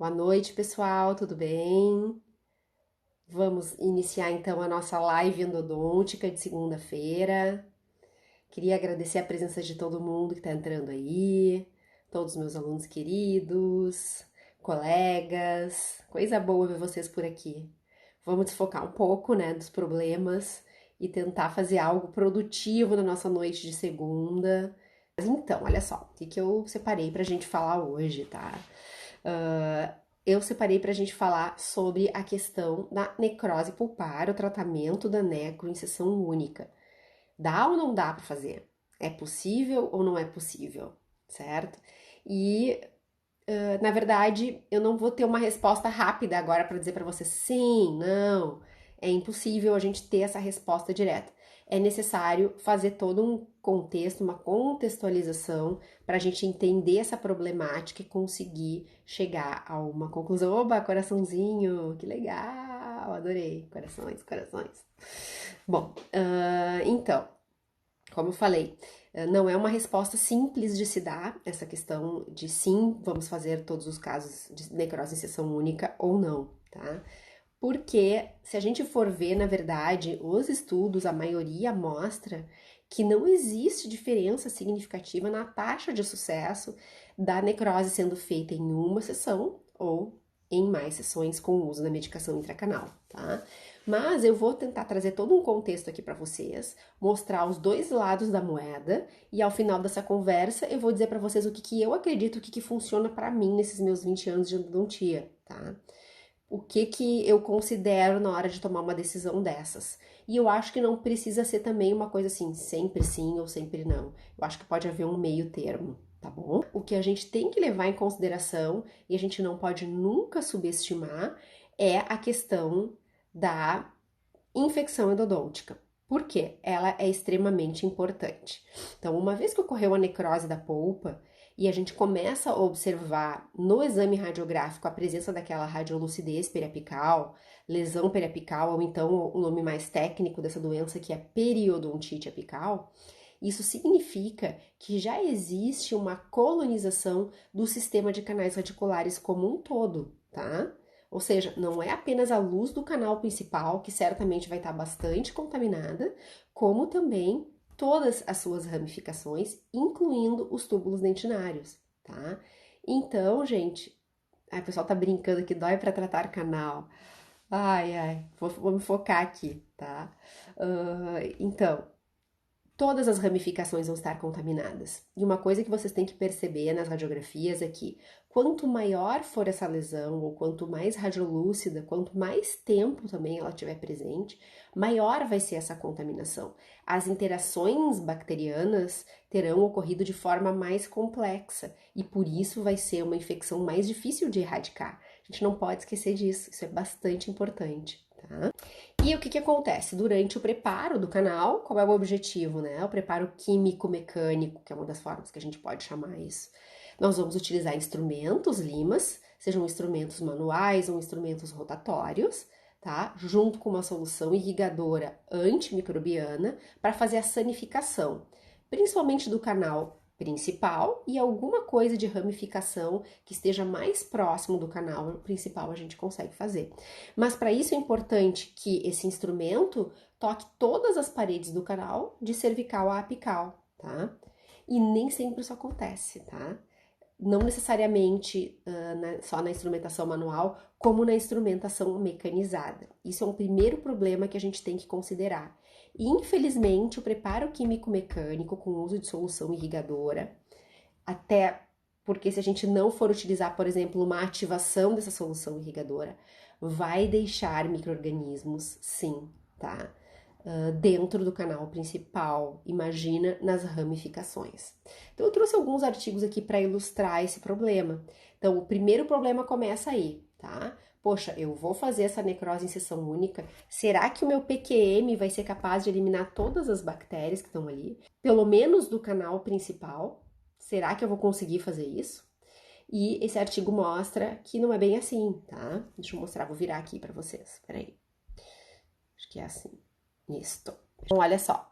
Boa noite, pessoal, tudo bem? Vamos iniciar então a nossa live endodôntica de segunda-feira. Queria agradecer a presença de todo mundo que está entrando aí, todos os meus alunos queridos, colegas, coisa boa ver vocês por aqui. Vamos desfocar um pouco, né, dos problemas e tentar fazer algo produtivo na nossa noite de segunda. Mas então, olha só, o que eu separei pra gente falar hoje, tá? Eu separei para a gente falar sobre a questão da necrose pulpar, o tratamento da necro em sessão única. Dá ou não dá para fazer? É possível ou não é possível? Certo? E, na verdade, eu não vou ter uma resposta rápida agora para dizer para você sim, não. É impossível a gente ter essa resposta direta. É necessário fazer todo um contexto, uma contextualização para a gente entender essa problemática e conseguir chegar a uma conclusão. Oba, coraçãozinho, que legal, adorei, corações, corações. Bom, então, como eu falei, não é uma resposta simples de se dar, essa questão de sim, vamos fazer todos os casos de necrose em sessão única ou não, tá? Porque se a gente for ver, na verdade, os estudos, a maioria mostra que não existe diferença significativa na taxa de sucesso da necrose sendo feita em uma sessão ou em mais sessões com o uso da medicação intracanal, tá? Mas eu vou tentar trazer todo um contexto aqui para vocês, mostrar os dois lados da moeda e ao final dessa conversa eu vou dizer para vocês o que eu acredito, o que funciona para mim nesses meus 20 anos de endodontia, tá? O que eu considero na hora de tomar uma decisão dessas. E eu acho que não precisa ser também uma coisa assim, sempre sim ou sempre não. Eu acho que pode haver um meio termo, tá bom? O que a gente tem que levar em consideração e a gente não pode nunca subestimar é a questão da infecção endodôntica. Por quê? Ela é extremamente importante. Então, uma vez que ocorreu a necrose da polpa, e a gente começa a observar no exame radiográfico a presença daquela radiolucidez periapical, lesão periapical, ou então o nome mais técnico dessa doença que é periodontite apical, isso significa que já existe uma colonização do sistema de canais radiculares como um todo, tá? Ou seja, não é apenas a luz do canal principal, que certamente vai estar bastante contaminada, como também todas as suas ramificações, incluindo os túbulos dentinários, tá? Então, gente, o pessoal tá brincando que dói para tratar canal. Ai, vou me focar aqui, tá? Então, todas as ramificações vão estar contaminadas. E uma coisa que vocês têm que perceber nas radiografias é que quanto maior for essa lesão, ou quanto mais radiolúcida, quanto mais tempo também ela estiver presente, maior vai ser essa contaminação. As interações bacterianas terão ocorrido de forma mais complexa e por isso vai ser uma infecção mais difícil de erradicar. A gente não pode esquecer disso, isso é bastante importante, tá? E o que acontece? Durante o preparo do canal, qual é o objetivo, né? O preparo químico-mecânico, que é uma das formas que a gente pode chamar isso. Nós vamos utilizar instrumentos, limas, sejam instrumentos manuais ou instrumentos rotatórios, tá? Junto com uma solução irrigadora antimicrobiana para fazer a sanificação, principalmente do canal principal e alguma coisa de ramificação que esteja mais próximo do canal principal a gente consegue fazer. Mas para isso é importante que esse instrumento toque todas as paredes do canal de cervical a apical, tá? E nem sempre isso acontece, tá? Não necessariamente só na instrumentação manual, como na instrumentação mecanizada. Isso é um primeiro problema que a gente tem que considerar. E, infelizmente, o preparo químico-mecânico com uso de solução irrigadora, até porque se a gente não for utilizar, por exemplo, uma ativação dessa solução irrigadora, vai deixar micro-organismos, sim, tá? Dentro do canal principal, imagina nas ramificações. Então, eu trouxe alguns artigos aqui para ilustrar esse problema. Então, o primeiro problema começa aí, tá? Poxa, eu vou fazer essa necrose em seção única. Será que o meu PQM vai ser capaz de eliminar todas as bactérias que estão ali? Pelo menos do canal principal? Será que eu vou conseguir fazer isso? E esse artigo mostra que não é bem assim, tá? Deixa eu mostrar, vou virar aqui para vocês. Peraí. Acho que é assim. Isto. Então, olha só.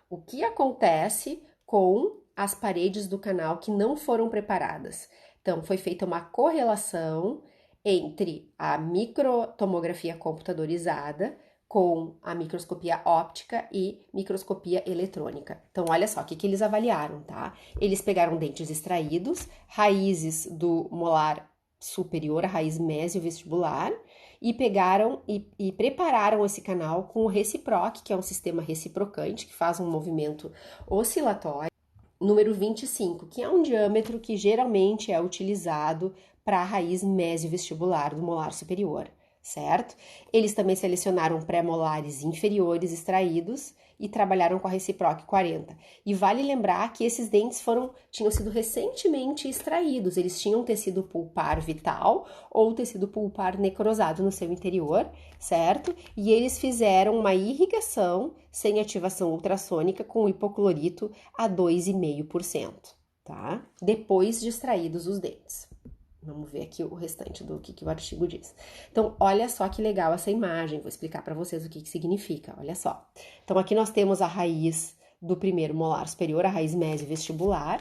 O que acontece com as paredes do canal que não foram preparadas? Então, foi feita uma correlação entre a microtomografia computadorizada com a microscopia óptica e microscopia eletrônica. Então, olha só, o que eles avaliaram, tá? Eles pegaram dentes extraídos, raízes do molar superior, a raiz mesiovestibular, e pegaram e prepararam esse canal com o reciproc, que é um sistema reciprocante, que faz um movimento oscilatório, número 25, que é um diâmetro que geralmente é utilizado para a raiz mesiovestibular do molar superior, certo? Eles também selecionaram pré-molares inferiores extraídos e trabalharam com a reciproc 40. E vale lembrar que esses dentes tinham sido recentemente extraídos, eles tinham tecido pulpar vital ou tecido pulpar necrosado no seu interior, certo? E eles fizeram uma irrigação sem ativação ultrassônica com hipoclorito a 2,5%, tá? Depois de extraídos os dentes. Vamos ver aqui o restante do que o artigo diz. Então, olha só que legal essa imagem. Vou explicar para vocês o que significa. Olha só. Então, aqui nós temos a raiz do primeiro molar superior, a raiz mesiovestibular.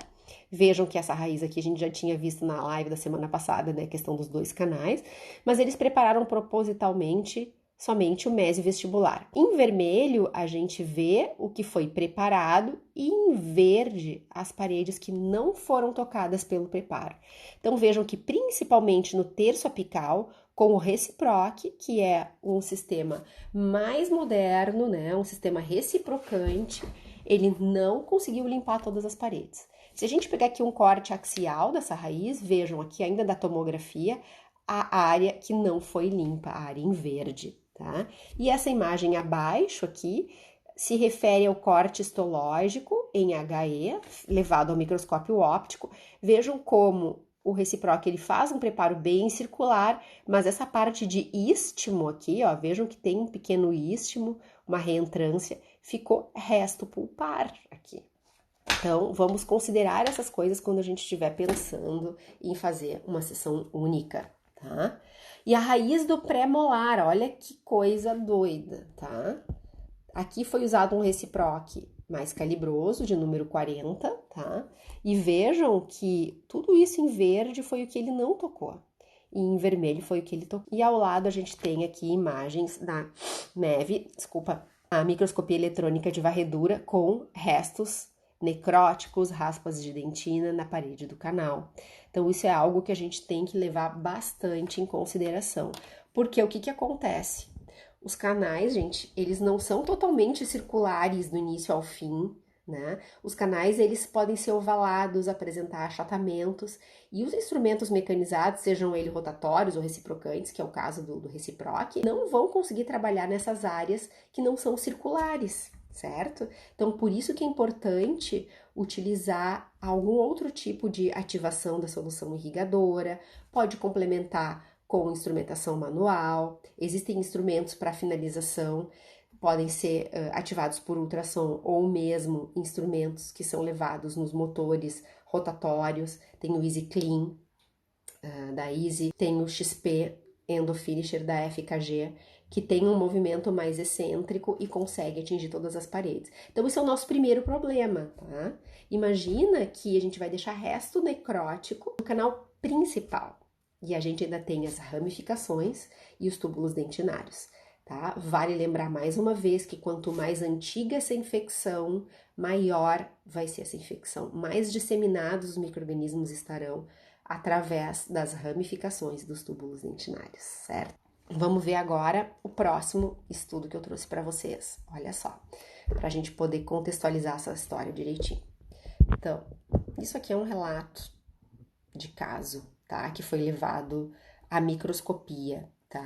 Vejam que essa raiz aqui a gente já tinha visto na live da semana passada, né? A questão dos 2 canais. Mas eles prepararam propositalmente somente o mesiovestibular. Em vermelho, a gente vê o que foi preparado e em verde, as paredes que não foram tocadas pelo preparo. Então, vejam que principalmente no terço apical, com o reciproc, que é um sistema mais moderno, né, um sistema reciprocante, ele não conseguiu limpar todas as paredes. Se a gente pegar aqui um corte axial dessa raiz, vejam aqui ainda da tomografia, a área que não foi limpa, a área em verde. Tá? E essa imagem abaixo aqui se refere ao corte histológico em HE, levado ao microscópio óptico. Vejam como o reciproc ele faz um preparo bem circular, mas essa parte de istmo aqui, ó, vejam que tem um pequeno istmo, uma reentrância, ficou resto pulpar aqui. Então, vamos considerar essas coisas quando a gente estiver pensando em fazer uma sessão única, tá? E a raiz do pré-molar, olha que coisa doida, tá? Aqui foi usado um reciproc mais calibroso, de número 40, tá? E vejam que tudo isso em verde foi o que ele não tocou. E em vermelho foi o que ele tocou. E ao lado a gente tem aqui imagens da a microscopia eletrônica de varredura com restos necróticos, raspas de dentina na parede do canal. Então, isso é algo que a gente tem que levar bastante em consideração. Porque o que acontece? Os canais, gente, eles não são totalmente circulares do início ao fim, né? Os canais, eles podem ser ovalados, apresentar achatamentos, e os instrumentos mecanizados, sejam eles rotatórios ou reciprocantes, que é o caso do reciproc, não vão conseguir trabalhar nessas áreas que não são circulares, certo? Então, por isso que é importante utilizar algum outro tipo de ativação da solução irrigadora, pode complementar com instrumentação manual, existem instrumentos para finalização, podem ser ativados por ultrassom ou mesmo instrumentos que são levados nos motores rotatórios, tem o Easy Clean da Easy, tem o XP Endo Finisher da FKG, que tem um movimento mais excêntrico e consegue atingir todas as paredes. Então, esse é o nosso primeiro problema, tá? Imagina que a gente vai deixar resto necrótico no canal principal. E a gente ainda tem as ramificações e os túbulos dentinários, tá? Vale lembrar mais uma vez que quanto mais antiga essa infecção, maior vai ser essa infecção. Mais disseminados os micro-organismos estarão através das ramificações dos túbulos dentinários, certo? Vamos ver agora o próximo estudo que eu trouxe para vocês. Olha só, para a gente poder contextualizar essa história direitinho. Então, isso aqui é um relato de caso, tá? Que foi levado à microscopia, tá?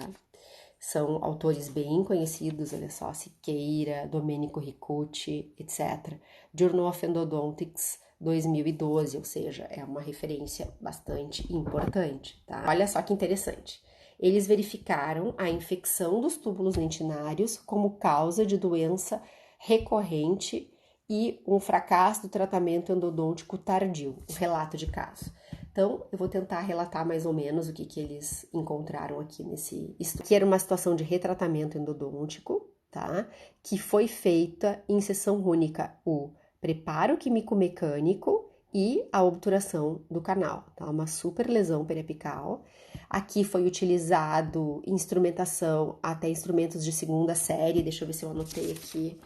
São autores bem conhecidos, olha só, Siqueira, Domenico Ricucci, etc. Journal of Endodontics 2012, ou seja, é uma referência bastante importante, tá? Olha só que interessante. Eles verificaram a infecção dos túbulos dentinários como causa de doença recorrente e um fracasso do tratamento endodôntico tardio, um relato de caso. Então, eu vou tentar relatar mais ou menos o que eles encontraram aqui nesse estudo. Que era uma situação de retratamento endodôntico, tá? Que foi feita em sessão única o preparo químico-mecânico e a obturação do canal, tá? Uma super lesão periapical. Aqui foi utilizado instrumentação, até instrumentos de segunda série, deixa eu ver se eu anotei aqui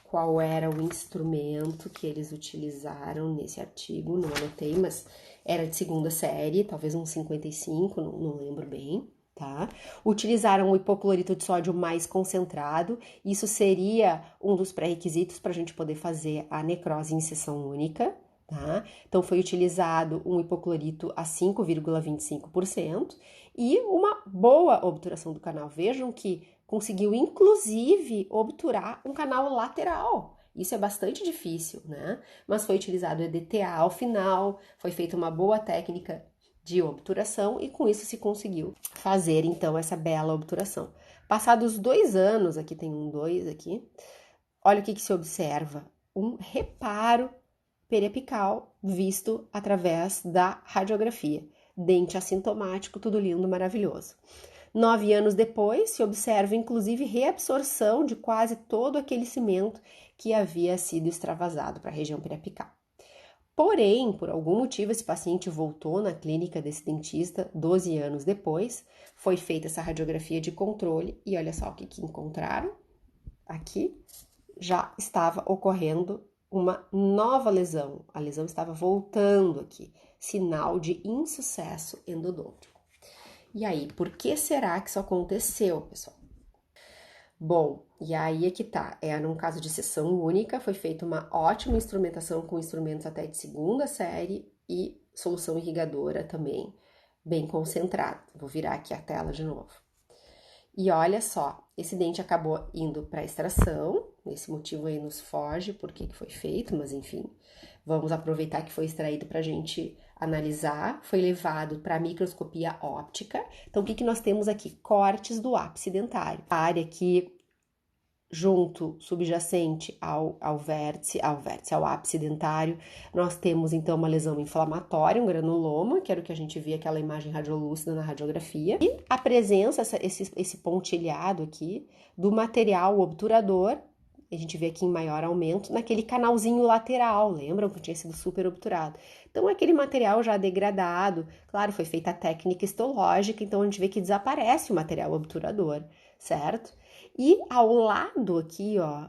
qual era o instrumento que eles utilizaram nesse artigo, não anotei, mas era de segunda série, talvez um 55, não lembro bem, tá? Utilizaram o hipoclorito de sódio mais concentrado, isso seria um dos pré-requisitos para a gente poder fazer a necrose em seção única, tá? Então foi utilizado um hipoclorito a 5,25% e uma boa obturação do canal. Vejam que conseguiu inclusive obturar um canal lateral. Isso é bastante difícil, né? Mas foi utilizado EDTA ao final, foi feita uma boa técnica de obturação e com isso se conseguiu fazer então essa bela obturação. Passados 2 anos, aqui tem um 2 aqui, olha o que se observa, um reparo periapical visto através da radiografia. Dente assintomático, tudo lindo, maravilhoso. 9 anos depois, se observa inclusive reabsorção de quase todo aquele cimento que havia sido extravasado para a região periapical. Porém, por algum motivo, esse paciente voltou na clínica desse dentista 12 anos depois, foi feita essa radiografia de controle e olha só o que encontraram. Aqui já estava ocorrendo uma nova lesão, a lesão estava voltando aqui, sinal de insucesso endodôntico. E aí, por que será que isso aconteceu, pessoal? Bom, e aí é que tá, num caso de sessão única, foi feita uma ótima instrumentação com instrumentos até de segunda série e solução irrigadora também, bem concentrada. Vou virar aqui a tela de novo. E olha só, esse dente acabou indo para extração, esse motivo aí nos foge por que foi feito, mas enfim, vamos aproveitar que foi extraído para a gente analisar, foi levado para microscopia óptica. Então, o que nós temos aqui? Cortes do ápice dentário. A área aqui junto, subjacente ao ápice dentário, nós temos então uma lesão inflamatória, um granuloma, que era o que a gente via aquela imagem radiolúcida na radiografia, e a presença, esse pontilhado aqui, do material obturador, a gente vê aqui em maior aumento, naquele canalzinho lateral, lembram que tinha sido super obturado? Então, aquele material já degradado, claro, foi feita a técnica histológica, então a gente vê que desaparece o material obturador, certo? E ao lado aqui, ó,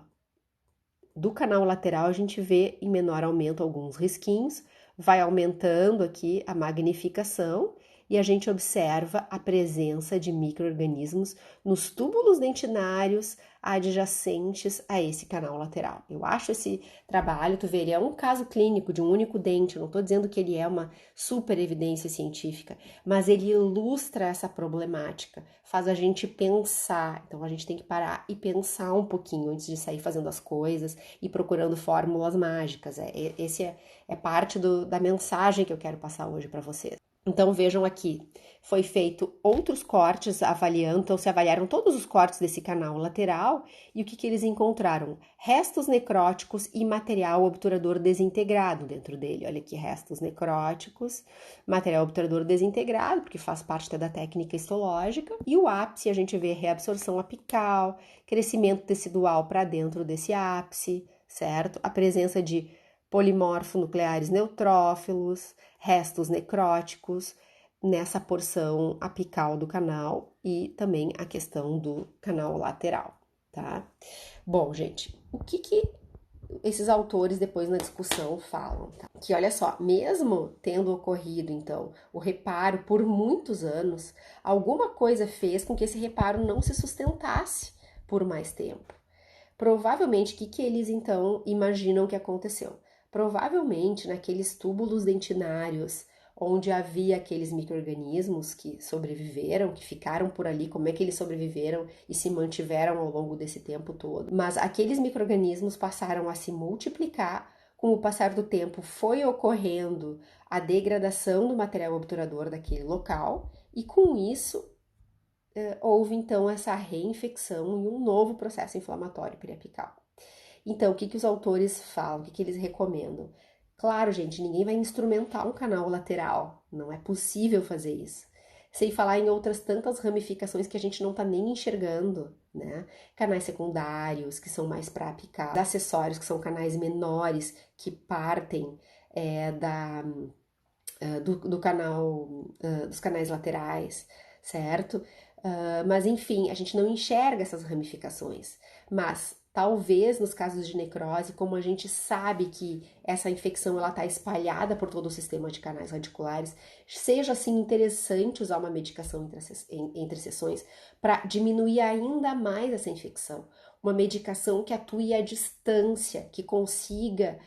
do canal lateral, a gente vê em menor aumento alguns risquinhos, vai aumentando aqui a magnificação e a gente observa a presença de micro-organismos nos túbulos dentinários adjacentes a esse canal lateral. Eu acho esse trabalho, tu vê, é um caso clínico de um único dente, eu não estou dizendo que ele é uma super evidência científica, mas ele ilustra essa problemática, faz a gente pensar, então a gente tem que parar e pensar um pouquinho antes de sair fazendo as coisas e procurando fórmulas mágicas. Esse é parte da mensagem que eu quero passar hoje para vocês. Então vejam aqui, foi feito outros cortes avaliando, então se avaliaram todos os cortes desse canal lateral e o que eles encontraram? Restos necróticos e material obturador desintegrado dentro dele. Olha aqui, restos necróticos, material obturador desintegrado, porque faz parte da técnica histológica, e o ápice a gente vê reabsorção apical, crescimento tecidual para dentro desse ápice, certo? A presença de polimorfonucleares neutrófilos, restos necróticos nessa porção apical do canal e também a questão do canal lateral, tá? Bom, gente, o que esses autores depois na discussão falam, tá? Que olha só, mesmo tendo ocorrido então o reparo por muitos anos, alguma coisa fez com que esse reparo não se sustentasse por mais tempo. Provavelmente, o que eles então imaginam que aconteceu? Provavelmente naqueles túbulos dentinários onde havia aqueles micro-organismos que sobreviveram, que ficaram por ali, como é que eles sobreviveram e se mantiveram ao longo desse tempo todo. Mas aqueles micro-organismos passaram a se multiplicar, com o passar do tempo foi ocorrendo a degradação do material obturador daquele local e com isso houve então essa reinfecção e um novo processo inflamatório periapical. Então, o que os autores falam, o que eles recomendam? Claro, gente, ninguém vai instrumentar um canal lateral, não é possível fazer isso. Sem falar em outras tantas ramificações que a gente não tá nem enxergando, né? Canais secundários, que são mais para apicar, acessórios, que são canais menores, que partem do canal, dos canais laterais, certo? Mas enfim, a gente não enxerga essas ramificações. Mas talvez nos casos de necrose, como a gente sabe que essa infecção ela está espalhada por todo o sistema de canais radiculares, seja assim interessante usar uma medicação entre sessões para diminuir ainda mais essa infecção. Uma medicação que atue à distância, que consiga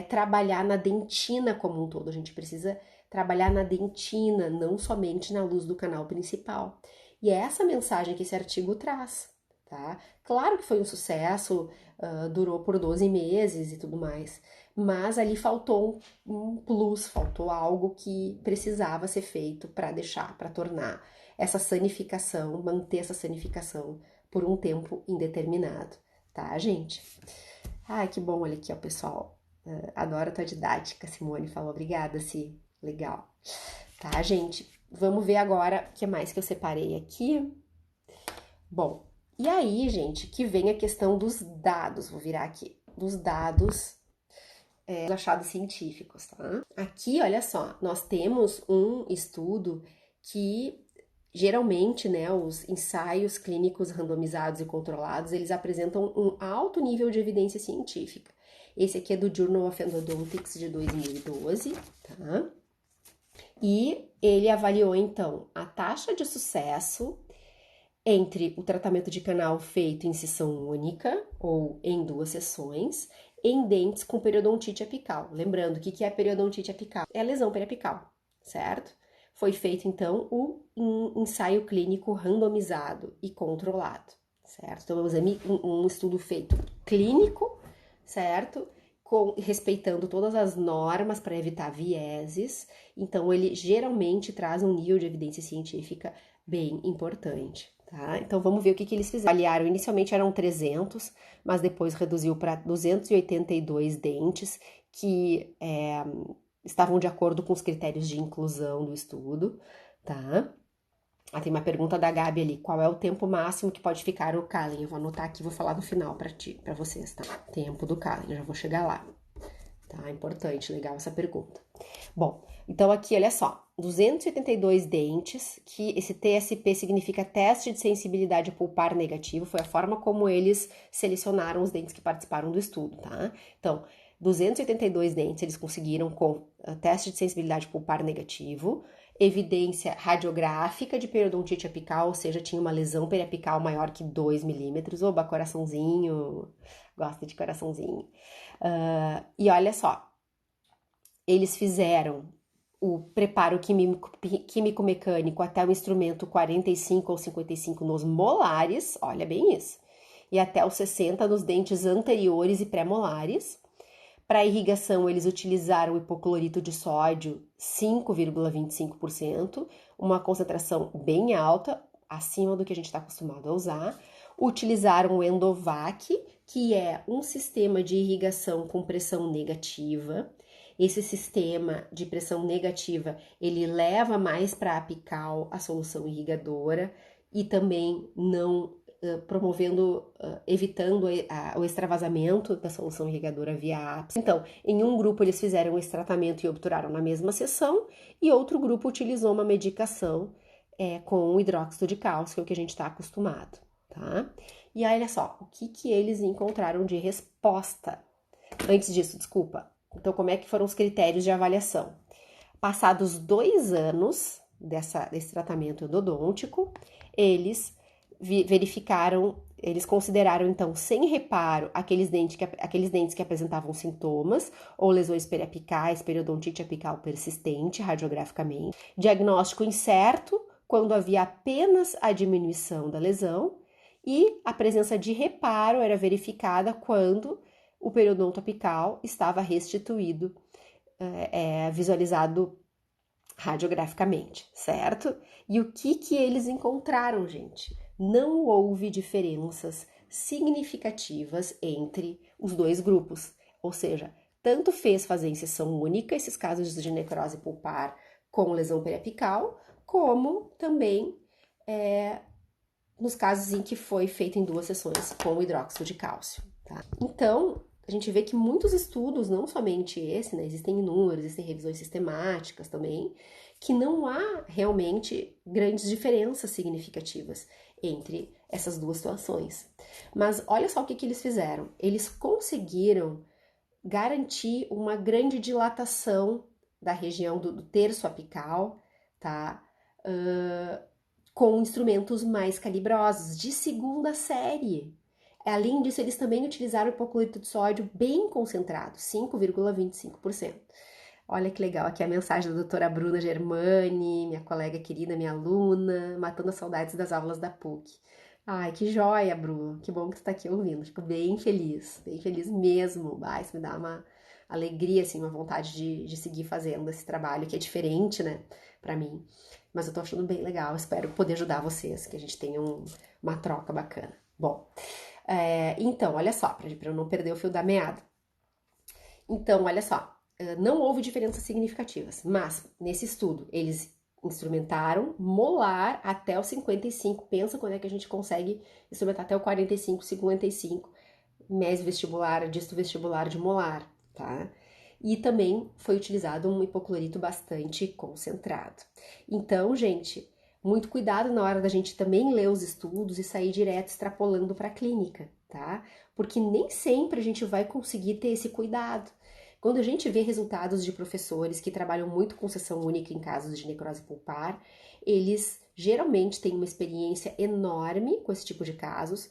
trabalhar na dentina como um todo. A gente precisa trabalhar na dentina, não somente na luz do canal principal. E é essa mensagem que esse artigo traz, tá? Claro que foi um sucesso, durou por 12 meses e tudo mais, mas ali faltou um plus, faltou algo que precisava ser feito para tornar essa sanificação, manter essa sanificação por um tempo indeterminado, tá, gente? Ai, que bom, olha aqui, ó, pessoal. Adoro a tua didática, Simone falou. Obrigada, Si. Legal. Tá, gente? Vamos ver agora o que mais que eu separei aqui. Bom, e aí, gente, que vem a questão dos dados. Vou virar aqui. Dos dados achados científicos, tá? Aqui, olha só, nós temos um estudo que geralmente, né, os ensaios clínicos randomizados e controlados, eles apresentam um alto nível de evidência científica. Esse aqui é do Journal of Endodontics de 2012, tá? E ele avaliou, então, a taxa de sucesso entre o tratamento de canal feito em sessão única ou em 2 sessões em dentes com periodontite apical. Lembrando, o que é periodontite apical? É a lesão periapical, certo? Foi feito, então, o ensaio clínico randomizado e controlado, certo? Então, um estudo feito clínico, certo? Respeitando todas as normas para evitar vieses. Então, ele geralmente traz um nível de evidência científica bem importante. Tá? Então, vamos ver o que eles fizeram. Avaliaram, inicialmente eram 300, mas depois reduziu para 282 dentes que estavam de acordo com os critérios de inclusão do estudo, tá? Tem uma pergunta da Gabi ali, qual é o tempo máximo que pode ficar o Calen? Eu vou anotar aqui, vou falar no final para vocês, tá? Tempo do Calen, eu já vou chegar lá. Tá, importante, legal essa pergunta. Bom, então aqui, olha só, 282 dentes, que esse TSP significa teste de sensibilidade pulpar negativo, foi a forma como eles selecionaram os dentes que participaram do estudo, tá? Então, 282 dentes eles conseguiram com teste de sensibilidade pulpar negativo, evidência radiográfica de periodontite apical, ou seja, tinha uma lesão periapical maior que 2 milímetros. Oba, coraçãozinho, gosta de coraçãozinho. E olha só, eles fizeram o preparo químico-mecânico até o instrumento 45 ou 55 nos molares, olha bem isso, e até os 60 nos dentes anteriores e pré-molares. Para irrigação, eles utilizaram o hipoclorito de sódio 5,25%, uma concentração bem alta, acima do que a gente está acostumado a usar. Utilizaram o Endovac, que é um sistema de irrigação com pressão negativa. Esse sistema de pressão negativa, ele leva mais para a apical a solução irrigadora e também não evitando o extravasamento da solução irrigadora via ápice. Então, em um grupo eles fizeram esse tratamento e obturaram na mesma sessão, e outro grupo utilizou uma medicação com hidróxido de cálcio, que é o que a gente está acostumado, tá? E aí, olha só, o que eles encontraram de resposta? Antes disso, desculpa. Então, como é que foram os critérios de avaliação? Passados 2 anos desse tratamento endodôntico, eles consideraram, então, sem reparo, aqueles dentes que apresentavam sintomas ou lesões periapicais, periodontite apical persistente, radiograficamente. Diagnóstico incerto, quando havia apenas a diminuição da lesão, e a presença de reparo era verificada quando o periodonto apical estava restituído, visualizado radiograficamente, certo? E o que eles encontraram, gente? Não houve diferenças significativas entre os 2 grupos, ou seja, tanto fez fazer em sessão única esses casos de necrose pulpar com lesão periapical, como também nos casos em que foi feito em 2 sessões com hidróxido de cálcio, tá? Então, a gente vê que muitos estudos, não somente esse, né, existem inúmeros, existem revisões sistemáticas também, que não há realmente grandes diferenças significativas entre essas duas situações. Mas olha só o que eles fizeram. Eles conseguiram garantir uma grande dilatação da região do terço apical, tá? Com instrumentos mais calibrosos, de segunda série. Além disso, eles também utilizaram hipoclorito de sódio bem concentrado, 5,25%. Olha que legal, aqui a mensagem da doutora Bruna Germani, minha colega querida, minha aluna, matando as saudades das aulas da PUC. Ai, que joia, Bru, que bom que tu tá aqui ouvindo, fico bem feliz mesmo. Ai, isso me dá uma alegria, assim, uma vontade de seguir fazendo esse trabalho, que é diferente, né, pra mim. Mas eu tô achando bem legal, espero poder ajudar vocês, que a gente tenha uma troca bacana. Bom, então, olha só, pra eu não perder o fio da meada. Então, olha só, não houve diferenças significativas, mas nesse estudo eles instrumentaram molar até o 55. Pensa quando é que a gente consegue instrumentar até o 45, 55, mesovestibular, disto vestibular de molar, tá? E também foi utilizado um hipoclorito bastante concentrado. Então, gente, muito cuidado na hora da gente também ler os estudos e sair direto extrapolando para a clínica, tá? Porque nem sempre a gente vai conseguir ter esse cuidado. Quando a gente vê resultados de professores que trabalham muito com sessão única em casos de necrose pulpar, eles geralmente têm uma experiência enorme com esse tipo de casos.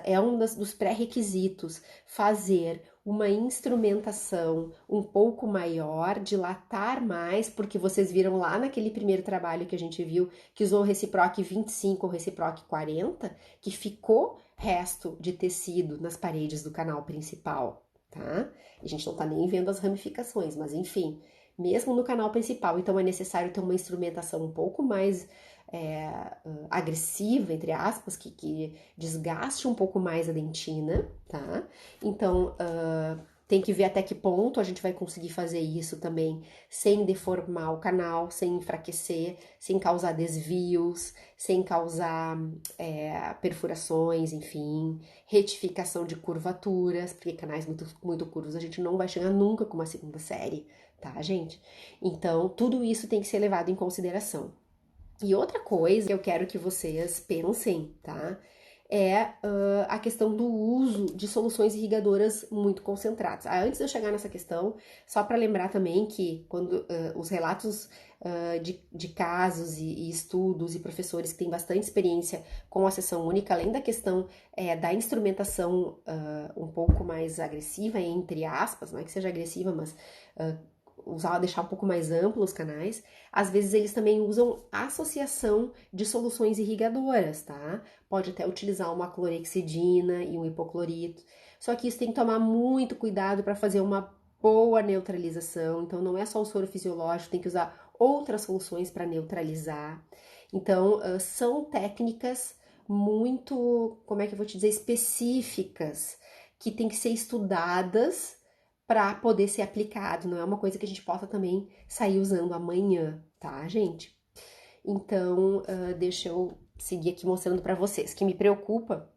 É um dos pré-requisitos fazer uma instrumentação um pouco maior, dilatar mais, porque vocês viram lá naquele primeiro trabalho que a gente viu, que usou o Reciproc 25 ou Reciproc 40, que ficou resto de tecido nas paredes do canal principal, tá? A gente não tá nem vendo as ramificações, mas enfim, mesmo no canal principal, então é necessário ter uma instrumentação um pouco mais agressiva, entre aspas, que desgaste um pouco mais a dentina, tá? Então, tem que ver até que ponto a gente vai conseguir fazer isso também sem deformar o canal, sem enfraquecer, sem causar desvios, sem causar perfurações, enfim, retificação de curvaturas, porque canais muito curvos a gente não vai chegar nunca com uma segunda série, tá, gente? Então, tudo isso tem que ser levado em consideração. E outra coisa que eu quero que vocês pensem, tá? A questão do uso de soluções irrigadoras muito concentradas. Antes de eu chegar nessa questão, só para lembrar também que quando os relatos de casos e estudos e professores que têm bastante experiência com a sessão única, além da questão da instrumentação um pouco mais agressiva, entre aspas, não é que seja agressiva, mas deixar um pouco mais amplo os canais, às vezes eles também usam associação de soluções irrigadoras, tá? Pode até utilizar uma clorexidina e um hipoclorito, só que isso tem que tomar muito cuidado para fazer uma boa neutralização, então não é só o soro fisiológico, tem que usar outras soluções para neutralizar. Então, são técnicas muito, como é que eu vou te dizer, específicas, que tem que ser estudadas para poder ser aplicado, não é uma coisa que a gente possa também sair usando amanhã, tá, gente? Então, deixa eu seguir aqui mostrando para vocês. Que me preocupa,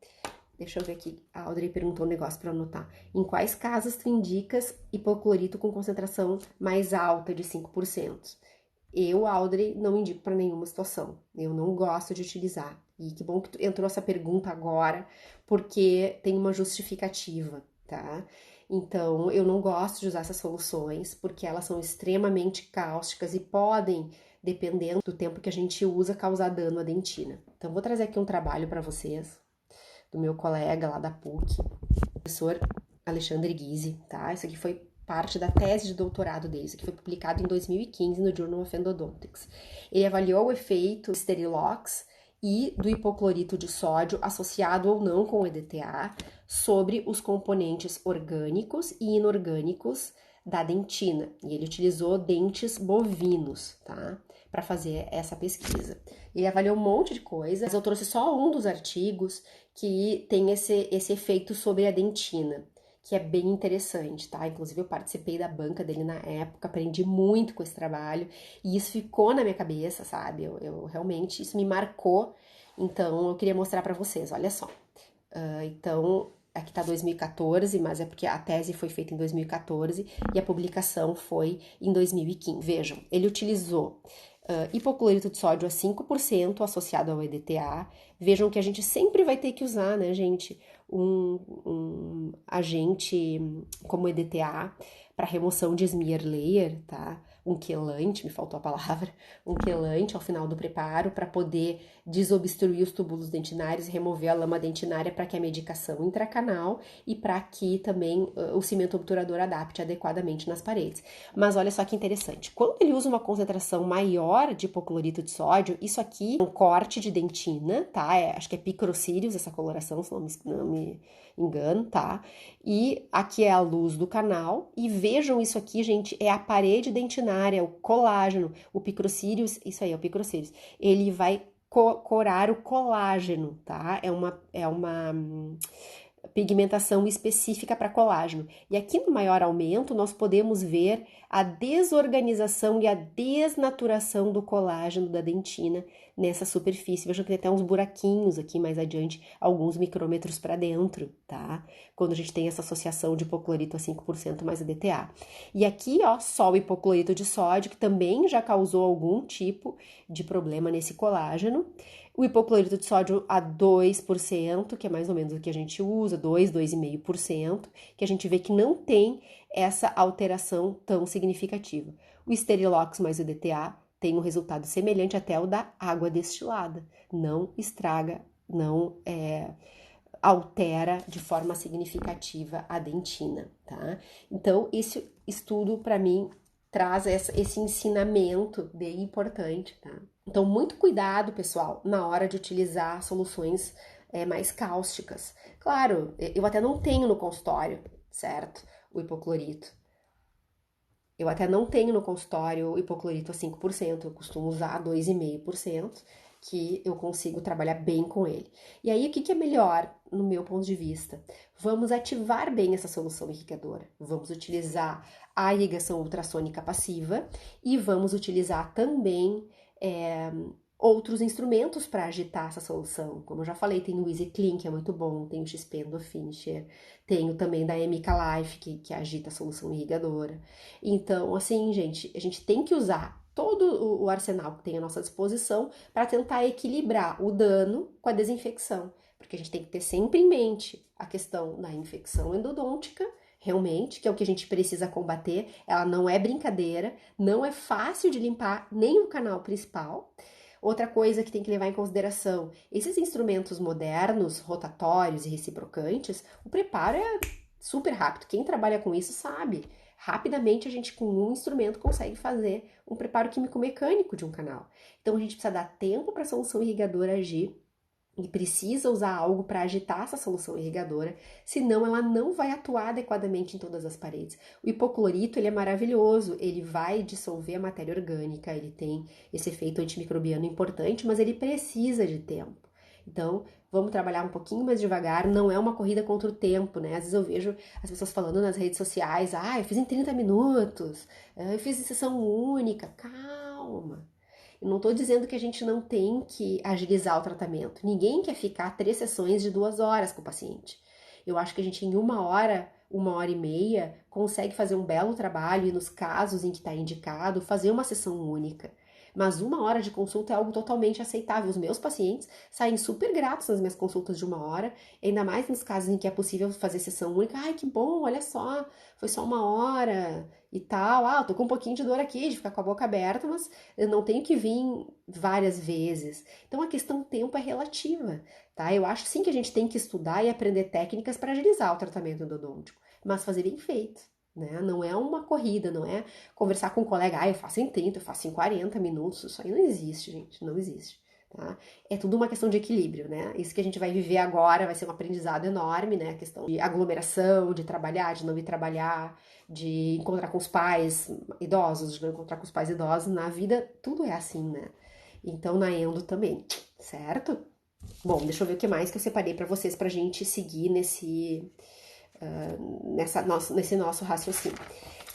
deixa eu ver aqui, a Audrey perguntou um negócio para anotar. Em quais casos tu indicas hipoclorito com concentração mais alta de 5%? Eu, Audrey, não indico para nenhuma situação. Eu não gosto de utilizar. E que bom que tu entrou essa pergunta agora, porque tem uma justificativa, tá? Então, eu não gosto de usar essas soluções, porque elas são extremamente cáusticas e podem, dependendo do tempo que a gente usa, causar dano à dentina. Então, vou trazer aqui um trabalho para vocês, do meu colega lá da PUC, professor Alexandre Guise, tá? Isso aqui foi parte da tese de doutorado dele, isso aqui foi publicado em 2015 no Journal of Endodontics. Ele avaliou o efeito do Sterilox e do hipoclorito de sódio associado ou não com o EDTA sobre os componentes orgânicos e inorgânicos da dentina. E ele utilizou dentes bovinos, tá? Para fazer essa pesquisa. Ele avaliou um monte de coisas, mas eu trouxe só um dos artigos que tem esse efeito sobre a dentina, que é bem interessante, tá? Inclusive eu participei da banca dele na época, aprendi muito com esse trabalho e isso ficou na minha cabeça, sabe? Eu realmente, isso me marcou, então eu queria mostrar para vocês, olha só. Então, aqui tá 2014, mas é porque a tese foi feita em 2014 e a publicação foi em 2015. Vejam, ele utilizou hipoclorito de sódio a 5% associado ao EDTA. Vejam que a gente sempre vai ter que usar, né, gente, um agente como EDTA para remoção de smear layer, tá? Um quelante, me faltou a palavra, um quelante ao final do preparo para poder desobstruir os túbulos dentinários e remover a lama dentinária para que a medicação intracanal e para que também o cimento obturador adapte adequadamente nas paredes. Mas olha só que interessante, quando ele usa uma concentração maior de hipoclorito de sódio, isso aqui é um corte de dentina, tá? Acho que é picrocílios essa coloração, se não me engano, tá? E aqui é a luz do canal, e vejam isso aqui, gente, é a parede dentinária, o colágeno, o picrocílios, isso aí é o picrocílios, ele vai corar o colágeno, tá? É uma pigmentação específica para colágeno. E aqui no maior aumento, nós podemos ver a desorganização e a desnaturação do colágeno da dentina nessa superfície. Vejam que tem até uns buraquinhos aqui mais adiante, alguns micrômetros para dentro, tá? Quando a gente tem essa associação de hipoclorito a 5% mais EDTA. E aqui, ó, só o hipoclorito de sódio, que também já causou algum tipo de problema nesse colágeno. O hipoclorito de sódio a 2%, que é mais ou menos o que a gente usa, 2,5%, que a gente vê que não tem essa alteração tão significativa. O Sterilox mais o DTA tem um resultado semelhante até o da água destilada. Não estraga, não altera de forma significativa a dentina, tá? Então, esse estudo, para mim, traz esse ensinamento bem importante, tá? Então, muito cuidado, pessoal, na hora de utilizar soluções mais cáusticas. Claro, eu até não tenho no consultório, certo? O hipoclorito. Eu até não tenho no consultório o hipoclorito a 5%, eu costumo usar 2,5%, que eu consigo trabalhar bem com ele. E aí, o que é melhor, no meu ponto de vista? Vamos ativar bem essa solução irrigadora. Vamos utilizar a irrigação ultrassônica passiva e vamos utilizar também outros instrumentos para agitar essa solução. Como eu já falei, tem o Easy Clean, que é muito bom, tem o XP Endofinisher, tenho também da Emica Life, que agita a solução irrigadora. Então, assim, gente, a gente tem que usar todo o arsenal que tem à nossa disposição para tentar equilibrar o dano com a desinfecção, porque a gente tem que ter sempre em mente a questão da infecção endodôntica, realmente, que é o que a gente precisa combater. Ela não é brincadeira, não é fácil de limpar nem o canal principal. Outra coisa que tem que levar em consideração, esses instrumentos modernos, rotatórios e reciprocantes, o preparo é super rápido. Quem trabalha com isso sabe. Rapidamente a gente com um instrumento consegue fazer um preparo químico-mecânico de um canal. Então a gente precisa dar tempo para a solução irrigadora agir e precisa usar algo para agitar essa solução irrigadora, senão ela não vai atuar adequadamente em todas as paredes. O hipoclorito, ele é maravilhoso, ele vai dissolver a matéria orgânica, ele tem esse efeito antimicrobiano importante, mas ele precisa de tempo. Então, vamos trabalhar um pouquinho mais devagar, não é uma corrida contra o tempo, né? Às vezes eu vejo as pessoas falando nas redes sociais, eu fiz em 30 minutos, eu fiz em sessão única, calma. Eu não estou dizendo que a gente não tem que agilizar o tratamento. Ninguém quer ficar 3 sessões de 2 horas com o paciente. Eu acho que a gente em 1 hora e meia, consegue fazer um belo trabalho e nos casos em que está indicado, fazer uma sessão única. Mas 1 hora de consulta é algo totalmente aceitável. Os meus pacientes saem super gratos nas minhas consultas de 1 hora, ainda mais nos casos em que é possível fazer sessão única. Ai, que bom, olha só, foi só 1 hora e tal. Tô com um pouquinho de dor aqui, de ficar com a boca aberta, mas eu não tenho que vir várias vezes. Então a questão tempo é relativa, tá? Eu acho sim que a gente tem que estudar e aprender técnicas para agilizar o tratamento endodôntico, mas fazer bem feito. Né? Não é uma corrida, não é conversar com um colega, eu faço em 30, eu faço em 40 minutos, isso aí não existe, gente, não existe, tá? É tudo uma questão de equilíbrio, né? Isso que a gente vai viver agora vai ser um aprendizado enorme, né? A questão de aglomeração, de trabalhar, de não ir trabalhar, de encontrar com os pais idosos, de não encontrar com os pais idosos, na vida tudo é assim, né? Então na endo também, certo? Bom, deixa eu ver o que mais que eu separei pra vocês pra gente seguir nesse nosso raciocínio.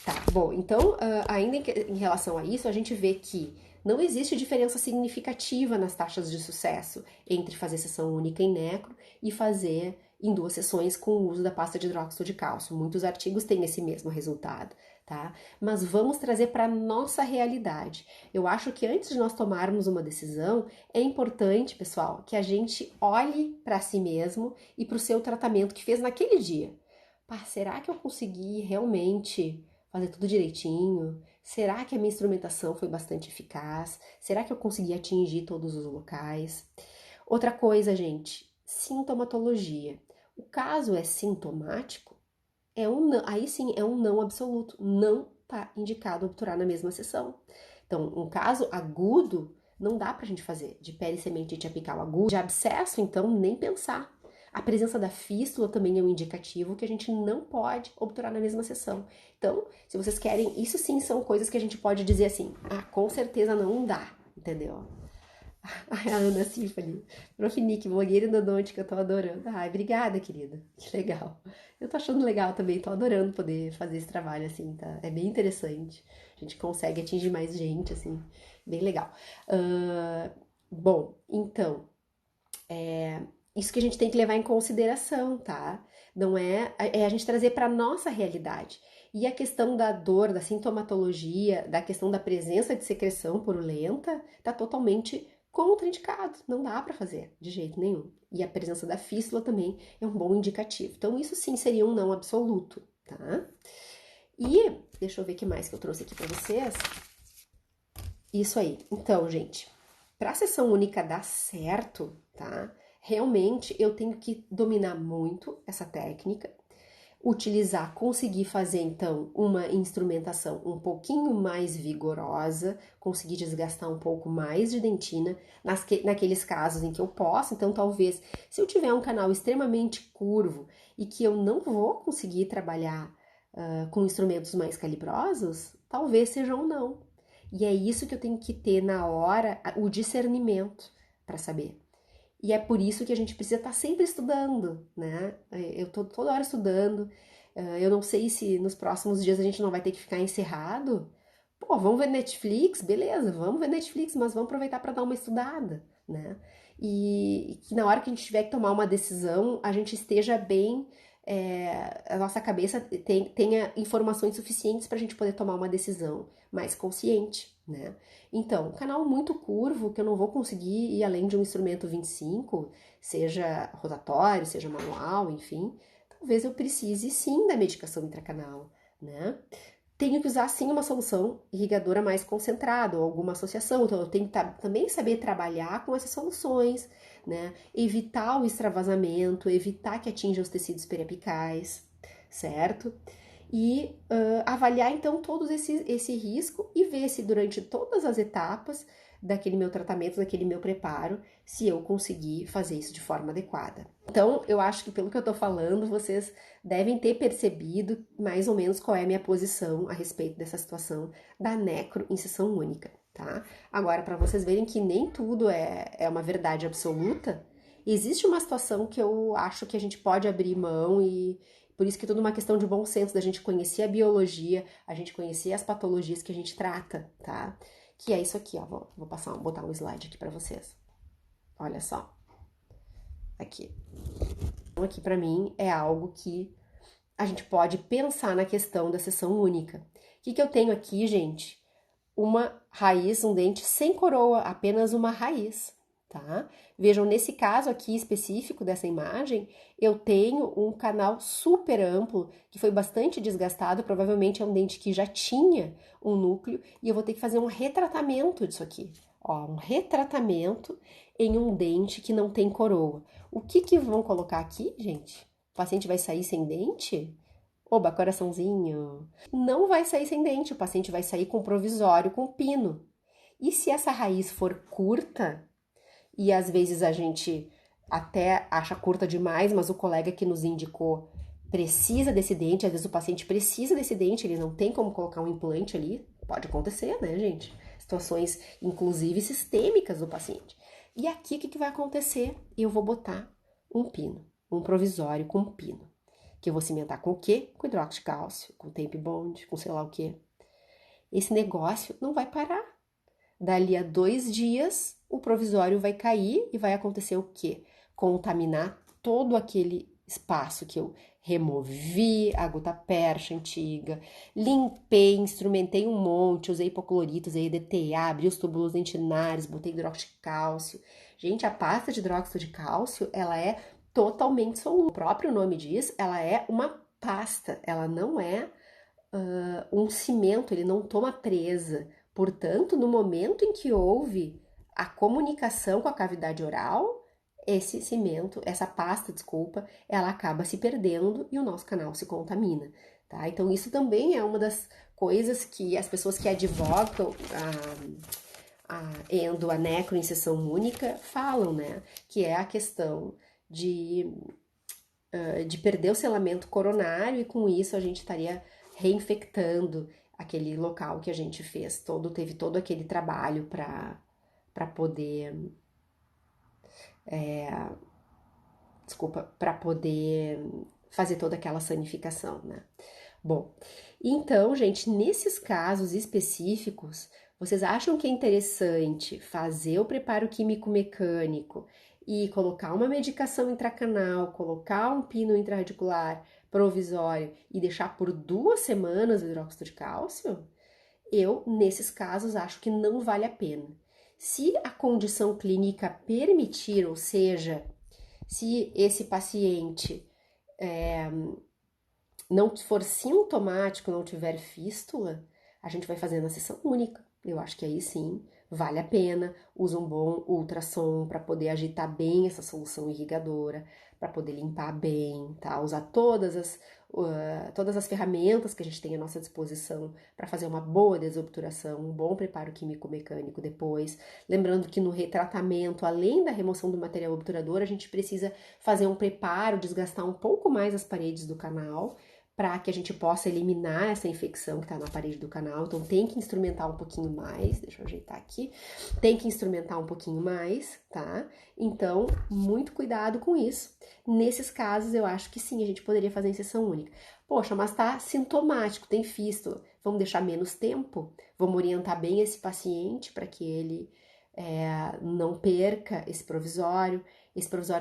Tá, bom, então, ainda em relação a isso, a gente vê que não existe diferença significativa nas taxas de sucesso entre fazer sessão única em necro e fazer em 2 sessões com o uso da pasta de hidróxido de cálcio. Muitos artigos têm esse mesmo resultado, tá? Mas vamos trazer para nossa realidade. Eu acho que antes de nós tomarmos uma decisão, é importante, pessoal, que a gente olhe para si mesmo e para o seu tratamento que fez naquele dia. Pá, será que eu consegui realmente fazer tudo direitinho? Será que a minha instrumentação foi bastante eficaz? Será que eu consegui atingir todos os locais? Outra coisa, gente, sintomatologia. O caso é sintomático, aí sim é um não absoluto. Não está indicado obturar na mesma sessão. Então, um caso agudo, não dá pra gente fazer. De perissementite apical aguda, de abscesso, então, nem pensar. A presença da fístula também é um indicativo que a gente não pode obturar na mesma sessão. Então, se vocês querem, isso sim são coisas que a gente pode dizer assim, com certeza não dá, entendeu? Ai, a Ana Cifali, Prof. Nick, blogueira endodôntica, eu tô adorando. Ai, obrigada, querida, que legal. Eu tô achando legal também, tô adorando poder fazer esse trabalho, assim, tá? É bem interessante. A gente consegue atingir mais gente, assim, bem legal. Bom, então, isso que a gente tem que levar em consideração, tá? Não é a gente trazer para nossa realidade. E a questão da dor, da sintomatologia, da questão da presença de secreção purulenta, tá totalmente contraindicado. Não dá para fazer de jeito nenhum. E a presença da fístula também é um bom indicativo. Então, isso sim seria um não absoluto, tá? E deixa eu ver o que mais que eu trouxe aqui para vocês. Isso aí. Então, gente, para a sessão única dar certo, tá? Realmente eu tenho que dominar muito essa técnica, conseguir fazer então uma instrumentação um pouquinho mais vigorosa, conseguir desgastar um pouco mais de dentina naqueles casos em que eu posso. Então, talvez, se eu tiver um canal extremamente curvo e que eu não vou conseguir trabalhar com instrumentos mais calibrosos, talvez seja um não. E é isso que eu tenho que ter na hora, o discernimento para saber. E é por isso que a gente precisa estar sempre estudando, né? Eu tô toda hora estudando. Eu não sei se nos próximos dias a gente não vai ter que ficar encerrado. Pô, vamos ver Netflix? Beleza, vamos ver Netflix, mas vamos aproveitar para dar uma estudada, né? E que na hora que a gente tiver que tomar uma decisão, a gente esteja bem, a nossa cabeça tenha informações suficientes para a gente poder tomar uma decisão mais consciente, né? Então, um canal muito curvo, que eu não vou conseguir ir além de um instrumento 25, seja rotatório, seja manual, enfim, talvez eu precise sim da medicação intracanal, né? Tenho que usar sim uma solução irrigadora mais concentrada ou alguma associação, então eu tenho que também saber trabalhar com essas soluções, né? Evitar o extravasamento, evitar que atinja os tecidos periapicais, certo? E avaliar então todo esse risco e ver se durante todas as etapas daquele meu tratamento, daquele meu preparo, se eu conseguir fazer isso de forma adequada. Então, eu acho que pelo que eu tô falando, vocês devem ter percebido mais ou menos qual é a minha posição a respeito dessa situação da necro em sessão única, tá? Agora, para vocês verem que nem tudo é uma verdade absoluta, existe uma situação que eu acho que a gente pode abrir mão e por isso que é tudo uma questão de bom senso, da gente conhecer a biologia, a gente conhecer as patologias que a gente trata, tá? Que é isso aqui, ó. Vou botar um slide aqui para vocês. Olha só. Aqui. Então, aqui para mim é algo que a gente pode pensar na questão da sessão única. O que eu tenho aqui, gente? Uma raiz, um dente sem coroa, apenas uma raiz, tá? Vejam, nesse caso aqui específico dessa imagem, eu tenho um canal super amplo, que foi bastante desgastado, provavelmente é um dente que já tinha um núcleo, e eu vou ter que fazer um retratamento disso aqui. Ó, um retratamento em um dente que não tem coroa. O que vão colocar aqui, gente? O paciente vai sair sem dente? Oba, coraçãozinho. Não vai sair sem dente, o paciente vai sair com provisório, com pino. E se essa raiz for curta, e às vezes a gente até acha curta demais, mas o colega que nos indicou precisa desse dente, às vezes o paciente precisa desse dente, ele não tem como colocar um implante ali, pode acontecer, né, gente? Situações, inclusive, sistêmicas do paciente. E aqui, o que vai acontecer? Eu vou botar um pino, um provisório com pino. Que eu vou cimentar com o quê? Com hidróxido de cálcio, com tape bond, com sei lá o quê. Esse negócio não vai parar. Dali a 2 dias, o provisório vai cair e vai acontecer o quê? Contaminar todo aquele espaço que eu removi a gutta-percha antiga, limpei, instrumentei um monte, usei hipoclorito, usei EDTA, abri os túbulos dentinários, botei hidróxido de cálcio. Gente, a pasta de hidróxido de cálcio, ela é totalmente solúvel. O próprio nome diz, ela é uma pasta, ela não é um cimento, ele não toma presa. Portanto, no momento em que houve a comunicação com a cavidade oral, esse cimento, essa pasta, desculpa, ela acaba se perdendo e o nosso canal se contamina, tá? Então, isso também é uma das coisas que as pessoas que advogam a necroincisão única falam, né? Que é a questão de perder o selamento coronário e com isso a gente estaria reinfectando aquele local que a gente fez, teve todo aquele trabalho para poder, para poder fazer toda aquela sanificação, né? Bom, então, gente, nesses casos específicos, vocês acham que é interessante fazer o preparo químico mecânico e colocar uma medicação intracanal, colocar um pino intraradicular provisório e deixar por 2 semanas o hidróxido de cálcio? Eu, nesses casos, acho que não vale a pena. Se a condição clínica permitir, ou seja, se esse paciente não for sintomático, não tiver fístula, a gente vai fazer na sessão única. Eu acho que aí sim vale a pena. Usa um bom ultrassom para poder agitar bem essa solução irrigadora, para poder limpar bem, tá? Usar todas as ferramentas que a gente tem à nossa disposição para fazer uma boa desobturação, um bom preparo químico-mecânico depois. Lembrando que no retratamento, além da remoção do material obturador, a gente precisa fazer um preparo, desgastar um pouco mais as paredes do canal, para que a gente possa eliminar essa infecção que está na parede do canal. Então tem que instrumentar um pouquinho mais, deixa eu ajeitar aqui, tem que instrumentar um pouquinho mais, tá? Então, muito cuidado com isso. Nesses casos, eu acho que sim, a gente poderia fazer em sessão única. Poxa, mas tá sintomático, tem fístula, vamos deixar menos tempo? Vamos orientar bem esse paciente para que ele não perca esse provisório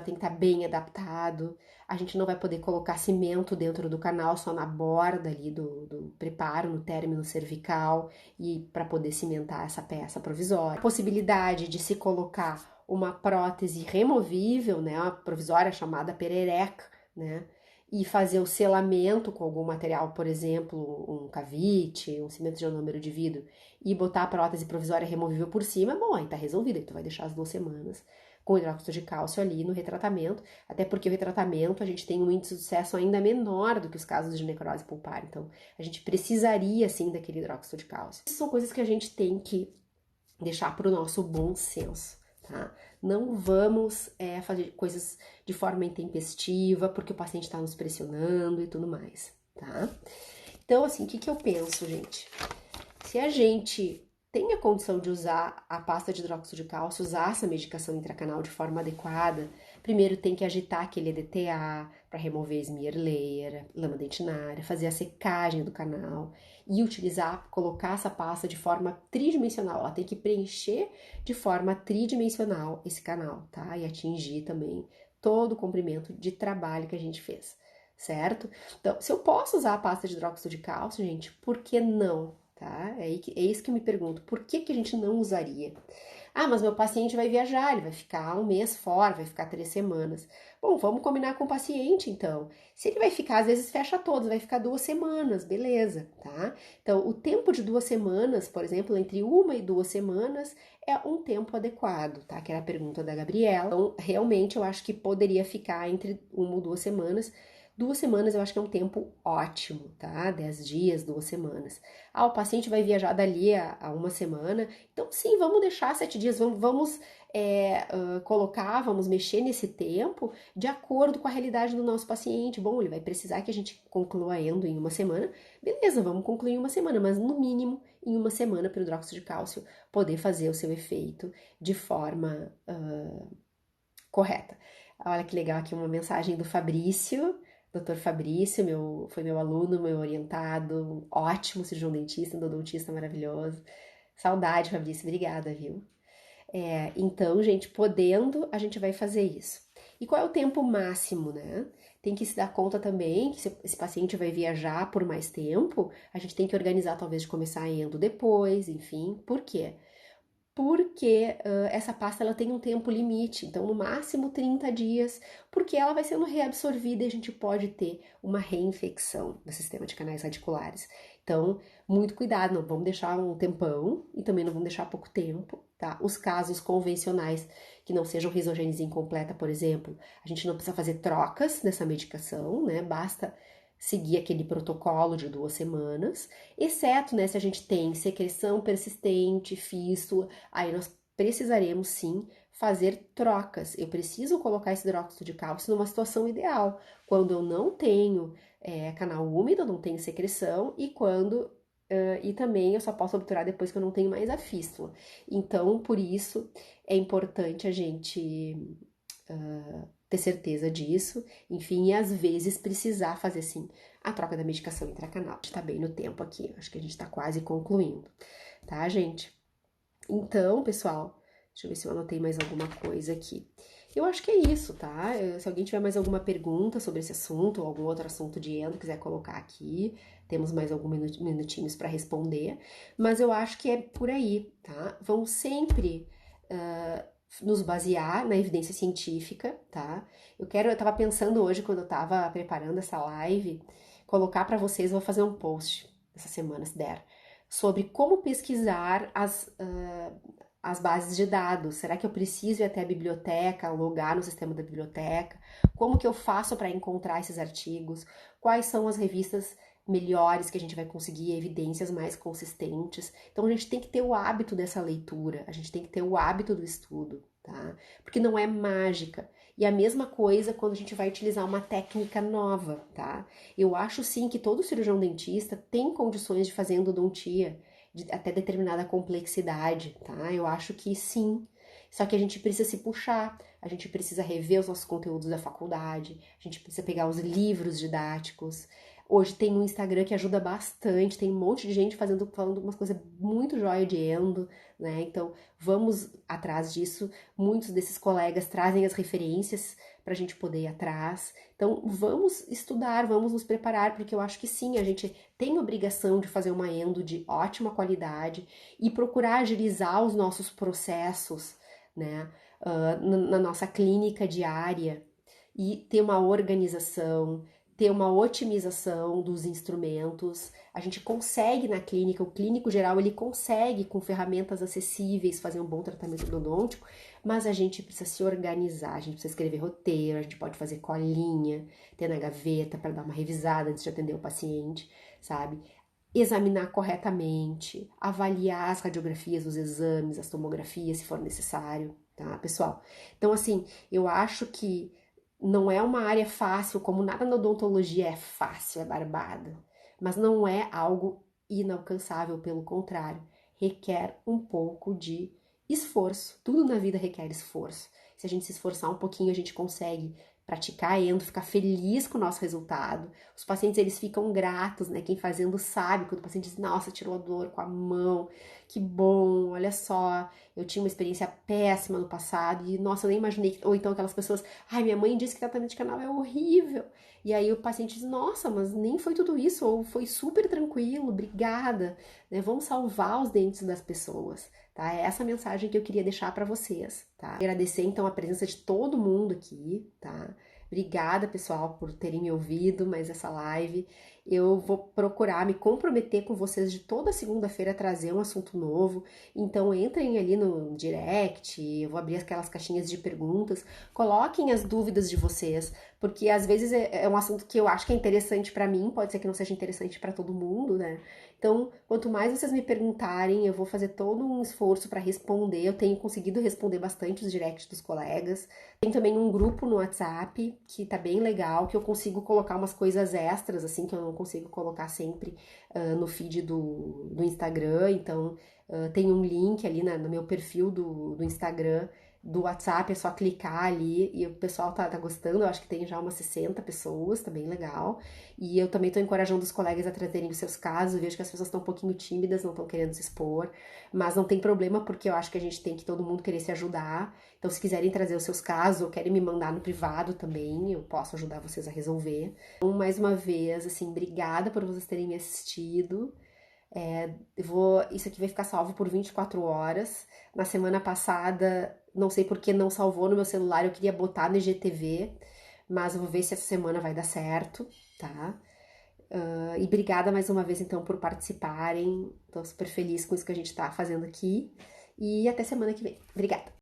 tem que estar bem adaptado. A gente não vai poder colocar cimento dentro do canal, só na borda ali do preparo, no término cervical, e para poder cimentar essa peça provisória. A possibilidade de se colocar uma prótese removível, né, uma provisória chamada perereca, né, e fazer o selamento com algum material, por exemplo, um cavite, um cimento de anômero de vidro, e botar a prótese provisória removível por cima, bom, aí tá resolvido, aí tu vai deixar as 2 semanas com hidróxido de cálcio ali no retratamento, até porque o retratamento a gente tem um índice de sucesso ainda menor do que os casos de necrose pulpar, então a gente precisaria sim daquele hidróxido de cálcio. Essas são coisas que a gente tem que deixar para o nosso bom senso, tá? Não vamos fazer coisas de forma intempestiva, porque o paciente está nos pressionando e tudo mais, tá? Então, assim, o que eu penso, gente? Se a gente tem a condição de usar a pasta de hidróxido de cálcio, usar essa medicação intracanal de forma adequada, primeiro tem que agitar aquele EDTA para remover smear layer, lama dentinária, fazer a secagem do canal e utilizar, colocar essa pasta de forma tridimensional. Ela tem que preencher de forma tridimensional esse canal, tá? E atingir também todo o comprimento de trabalho que a gente fez, certo? Então, se eu posso usar a pasta de hidróxido de cálcio, gente, por que não? Tá? É isso que eu me pergunto, por que a gente não usaria? Ah, mas meu paciente vai viajar, ele vai ficar 1 mês fora, vai ficar 3 semanas. Bom, vamos combinar com o paciente, então. Se ele vai ficar, às vezes fecha todos, vai ficar 2 semanas, beleza, tá? Então, o tempo de 2 semanas, por exemplo, entre 1 e 2 semanas, é um tempo adequado, tá? Que era a pergunta da Gabriela. Então, realmente, eu acho que poderia ficar entre 1 ou 2 semanas. 2 semanas eu acho que é um tempo ótimo, tá? 10 dias, 2 semanas. Ah, o paciente vai viajar dali a 1 semana, então sim, vamos deixar 7 dias, vamos colocar, vamos mexer nesse tempo de acordo com a realidade do nosso paciente. Bom, ele vai precisar que a gente conclua a endo em 1 semana, beleza, vamos concluir em 1 semana, mas no mínimo em 1 semana para o hidróxido de cálcio poder fazer o seu efeito de forma correta. Olha que legal aqui uma mensagem do Fabrício. Dr. Fabrício, foi meu aluno, meu orientado, ótimo cirurgião dentista, endodontista maravilhoso. Saudade, Fabrício, obrigada, viu? Então, gente, podendo, a gente vai fazer isso. E qual é o tempo máximo, né? Tem que se dar conta também que se esse paciente vai viajar por mais tempo, a gente tem que organizar talvez de começar a endo depois, enfim. Por quê? Porque essa pasta ela tem um tempo limite, então no máximo 30 dias, porque ela vai sendo reabsorvida e a gente pode ter uma reinfecção no sistema de canais radiculares. Então, muito cuidado, não vamos deixar um tempão e também não vamos deixar pouco tempo, tá? Os casos convencionais que não sejam risogênese incompleta, por exemplo, a gente não precisa fazer trocas nessa medicação, né? Basta seguir aquele protocolo de 2 semanas, exceto, né, se a gente tem secreção persistente, fístula, aí nós precisaremos sim fazer trocas. Eu preciso colocar esse hidróxido de cálcio numa situação ideal, quando eu não tenho canal úmido, não tenho secreção e quando e também eu só posso obturar depois que eu não tenho mais a fístula. Então, por isso é importante a gente ter certeza disso, enfim, e às vezes precisar fazer sim a troca da medicação intracanal. A gente tá bem no tempo aqui, acho que a gente tá quase concluindo, tá, gente? Então, pessoal, deixa eu ver se eu anotei mais alguma coisa aqui. Eu acho que é isso, tá? Se alguém tiver mais alguma pergunta sobre esse assunto ou algum outro assunto de endo, quiser colocar aqui, temos mais alguns minutinhos para responder, mas eu acho que é por aí, tá? Vão sempre nos basear na evidência científica, tá? Eu tava pensando hoje, quando eu tava preparando essa live, colocar para vocês, vou fazer um post essa semana, se der, sobre como pesquisar as bases de dados. Será que eu preciso ir até a biblioteca, logar no sistema da biblioteca? Como que eu faço para encontrar esses artigos? Quais são as revistas melhores que a gente vai conseguir, evidências mais consistentes? Então a gente tem que ter o hábito dessa leitura, a gente tem que ter o hábito do estudo, tá? Porque não é mágica. E a mesma coisa quando a gente vai utilizar uma técnica nova, tá? Eu acho sim que todo cirurgião dentista tem condições de fazer endodontia até determinada complexidade, tá? Eu acho que sim. Só que a gente precisa se puxar, a gente precisa rever os nossos conteúdos da faculdade, a gente precisa pegar os livros didáticos. Hoje tem um Instagram que ajuda bastante, tem um monte de gente falando umas coisas muito jóia de endo, né? Então vamos atrás disso. Muitos desses colegas trazem as referências para a gente poder ir atrás. Então vamos estudar, vamos nos preparar, porque eu acho que sim, a gente tem obrigação de fazer uma endo de ótima qualidade e procurar agilizar os nossos processos, né, na nossa clínica diária e ter uma organização, ter uma otimização dos instrumentos. A gente consegue na clínica, o clínico geral, ele consegue com ferramentas acessíveis fazer um bom tratamento odontológico, mas a gente precisa se organizar, a gente precisa escrever roteiro, a gente pode fazer colinha, ter na gaveta para dar uma revisada antes de atender o paciente, sabe? Examinar corretamente, avaliar as radiografias, os exames, as tomografias, se for necessário, tá, pessoal? Então, assim, eu acho que não é uma área fácil, como nada na odontologia é fácil, é barbada, mas não é algo inalcançável, pelo contrário, requer um pouco de esforço. Tudo na vida requer esforço. Se a gente se esforçar um pouquinho, a gente consegue praticar endo, ficar feliz com o nosso resultado. Os pacientes, eles ficam gratos, né? Quem fazendo sabe, quando o paciente diz, nossa, tirou a dor com a mão, que bom, olha só, eu tinha uma experiência péssima no passado e, nossa, eu nem imaginei, ou então aquelas pessoas, ai, minha mãe disse que tratamento de canal é horrível. E aí o paciente diz, nossa, mas nem foi tudo isso, ou foi super tranquilo, obrigada, né? Vamos salvar os dentes das pessoas, tá? É essa mensagem que eu queria deixar para vocês, tá? Agradecer então a presença de todo mundo aqui, tá? Obrigada, pessoal, por terem me ouvido mais essa live. Eu vou procurar me comprometer com vocês de toda segunda-feira a trazer um assunto novo. Então entrem ali no direct, eu vou abrir aquelas caixinhas de perguntas, coloquem as dúvidas de vocês, porque às vezes é um assunto que eu acho que é interessante para mim, pode ser que não seja interessante para todo mundo, né? Então, quanto mais vocês me perguntarem, eu vou fazer todo um esforço para responder. Eu tenho conseguido responder bastante os directs dos colegas. Tem também um grupo no WhatsApp que tá bem legal, que eu consigo colocar umas coisas extras, assim, que eu não consigo colocar sempre no feed do Instagram. Então, tem um link ali no meu perfil do Instagram do WhatsApp, é só clicar ali e o pessoal tá gostando. Eu acho que tem já umas 60 pessoas, tá bem legal. E eu também tô encorajando os colegas a trazerem os seus casos. Eu vejo que as pessoas estão um pouquinho tímidas, não estão querendo se expor, mas não tem problema, porque eu acho que a gente tem que todo mundo querer se ajudar. Então, se quiserem trazer os seus casos ou querem me mandar no privado também, eu posso ajudar vocês a resolver. Então, mais uma vez, assim, obrigada por vocês terem me assistido. Isso aqui vai ficar salvo por 24 horas. Na semana passada, não sei por que não salvou no meu celular, eu queria botar no IGTV, mas eu vou ver se essa semana vai dar certo, tá? E obrigada mais uma vez, então, por participarem. Tô super feliz com isso que a gente tá fazendo aqui. E até semana que vem. Obrigada!